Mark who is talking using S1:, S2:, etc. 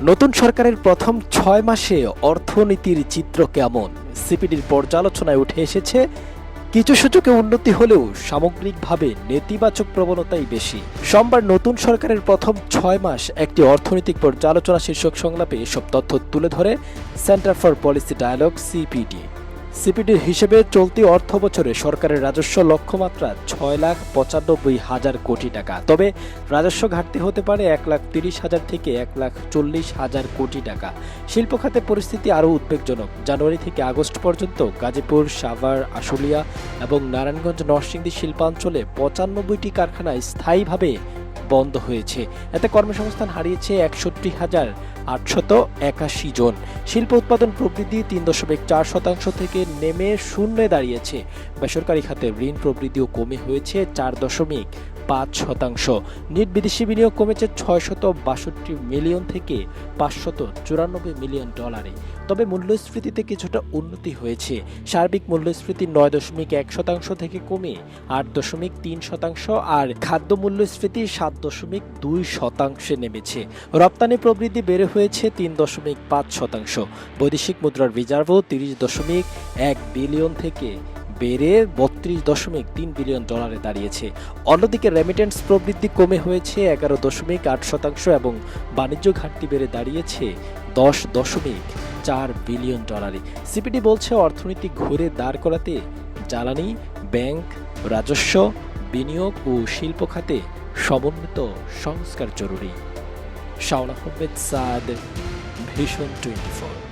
S1: নতুন সরকারের প্রথম ৬ মাসে অর্থনীতির চিত্র কেমন? সিপিডির পর্যালোচনায় উঠে এসেছে কিছু সূচকে উন্নতি হলেও সামগ্রিকভাবে নেতিবাচক প্রবণতাই বেশি। সোমবার নতুন সরকারের প্রথম ৬ মাস একটি অর্থনৈতিক পর্যালোচনা শীর্ষক সংলাপে এসব তথ্য তুলে ধরে Centre for Policy Dialogue CPD. সিপিডির হিসেবে চলতি অর্থ বছরে সরকারের রাজস্ব লক্ষ্যমাত্রা ৬,৯৫,০০০ কোটি টাকা। তবে রাজস্ব ঘাটতি হতে পারে ১,৩০,০০০ থেকে ১,৪০,০০০ কোটি টাকা। শিল্প খাতে পরিস্থিতি আরও উদ্বেগজনক। জানুয়ারি থেকে আগস্ট পর্যন্ত গাজীপুর, সাভার, আশুলিয়া এবং নারায়ণগঞ্জ নরসিংদী শিল্পাঞ্চলে ৯৫টি কারখানায় স্থায়ীভাবে বন্ধ হয়েছে। এতে কর্মসংস্থান হারিয়েছে ৬১,৮৮১ জন। শিল্প উৎপাদন প্রবৃদ্ধি ৩.৪% থেকে নেমে শূন্যে দাঁড়িয়েছে। বেসরকারি খাতে ঋণ প্রবৃদ্ধিও কমে হয়েছে ৪.৫%। নেট বিদেশি বিনিয়োগ কমেছে ৬৬২ মিলিয়ন থেকে ৫৯৪ মিলিয়ন ডলারে। তবে মূল্যস্ফীতিতে কিছুটা উন্নতি হয়েছে। সার্বিক মূল্যস্ফীতি ৯.১% থেকে কমে ৮.৩%, আর খাদ্য মূল্যস্ফীতি ৭.২% নেমেছে। রপ্তানি প্রবৃদ্ধি বেড়ে হয়েছে ৩.৫%। বৈদেশিক মুদ্রার রিজার্ভও ৩০.১ বিলিয়ন থেকে বেড়ে ৩২.৩ বিলিয়ন ডলারে দাঁড়িয়েছে। অন্যদিকে রেমিটেন্স প্রবৃদ্ধি কমে হয়েছে ১১.৮% এবং বাণিজ্য ঘাটতি বেড়ে দাঁড়িয়েছে ১০.৪ বিলিয়ন ডলারে। সিপিডি বলছে অর্থনীতি ঘুরে দাঁড় করাতে জ্বালানি, ব্যাংক, রাজস্ব, বিনিয়োগ ও শিল্প খাতে সমন্বিত সংস্কার জরুরি। শাওন আহমেদ সাদ, ভিশন 24।